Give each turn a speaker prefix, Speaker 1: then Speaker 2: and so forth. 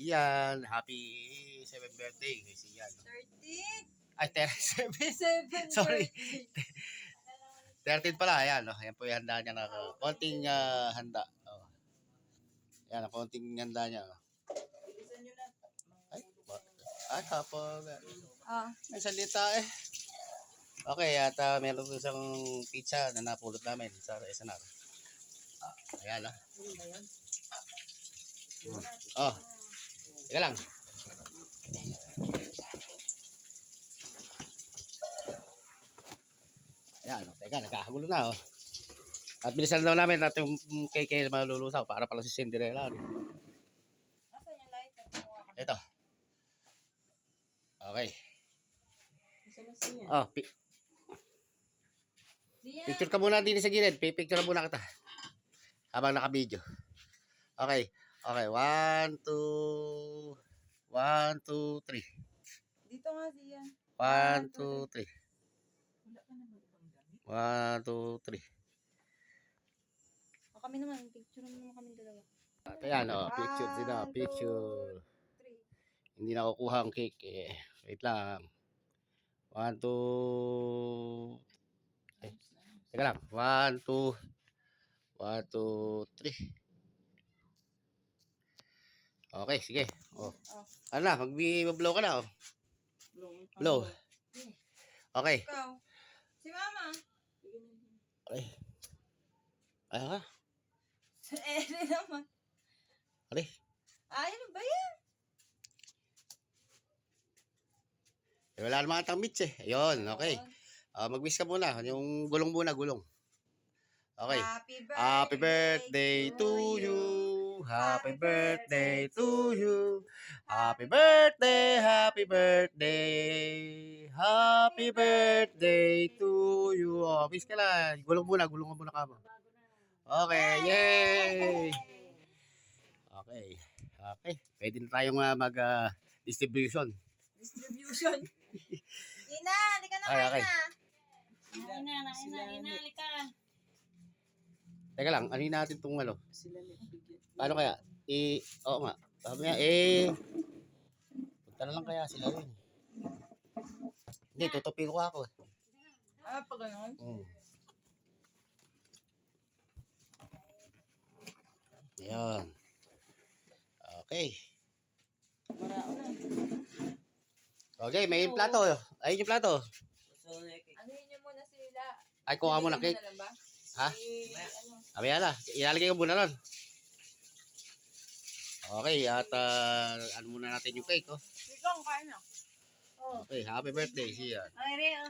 Speaker 1: Sian. Happy 7th birthday kay Sian.
Speaker 2: 13.
Speaker 1: Ay, 7.
Speaker 2: 7
Speaker 1: Sorry.
Speaker 2: birthday.
Speaker 1: 13 pala. Ayan, no? Ayan po yung handa niya na konting handa. Oh. Ayan, konting handa niya. Oh.
Speaker 2: Bilisan nyo na.
Speaker 1: Ay, kapag.
Speaker 2: Ah.
Speaker 1: May salita eh. Okay, at meron po isang pizza na napulot namin sa SNR. Ayan, ah.
Speaker 2: Ano ba yun?
Speaker 1: Oh. Teka lang. Ayan, oh. Teka, nagkakagulo na, oh. At bilisan daw namin at yung kay malulusaw para pala si Cinderella.
Speaker 2: Nasaan yung light?
Speaker 1: Ito. Okay.
Speaker 2: Nasaan niya?
Speaker 1: Oh, picture ka muna din sa gilid. Picture muna kita. Habang naka-video. Okay. Okay. 1, 2, 1, 2, 3.
Speaker 2: Dito nga siya.
Speaker 1: 1, 2, 3.
Speaker 2: Wala ka naman ibang gamit.
Speaker 1: 1, 2, 3.
Speaker 2: O kami naman, picture naman kami dalawa.
Speaker 1: At ayan, oh, picture din na. Picture.
Speaker 2: 3.
Speaker 1: Hindi nakukuha ang cake. Eh. Wait lang. 1, 2. Eh, teka lang. 1, 2. 1, 2, 3. Okay, sige. Oh. Ano na, mag-blow ka na, oh. Blow. Okay.
Speaker 2: Ikaw. Si Mama.
Speaker 1: Okay. Ayaw ka?
Speaker 2: Eh, naman.
Speaker 1: Okay.
Speaker 2: Ay, ano ba yan?
Speaker 1: Eh, wala naman atang mitts eh. Ayun, okay. Mag-wish ka muna. Yung gulong muna, gulong. Okay. Happy birthday to you. Happy birthday to you. Happy birthday, happy birthday. Happy birthday to you. Oh, wish ka lang. Gulong muna ka mo. Okay, yay! Okay. Okay. Pwede na tayong mag-distribution.
Speaker 2: Distribution. Ina, hindi ka na
Speaker 1: Okay, okay.
Speaker 2: Ina, halika.
Speaker 1: Teka lang, ano natin itong ano?
Speaker 2: Sila may bigyan.
Speaker 1: Paano kaya? Oo nga. Sabi nga, punta na lang kaya sila rin. Hindi, tutupi ko ako.
Speaker 2: Ah, pa ganun?
Speaker 1: Ayan. Okay.
Speaker 2: Marao na.
Speaker 1: Okay, may yung plato. Ayun yung plato.
Speaker 2: Anuhin niyo muna sila.
Speaker 1: Ay, kuha mo na cake. Ha? Sabi na, ilalagay ko muna ron. Okay, at ano muna natin yung cake, oh.
Speaker 2: Ikaw, kain na.
Speaker 1: Okay, happy birthday, siya.
Speaker 2: Ay, Rio.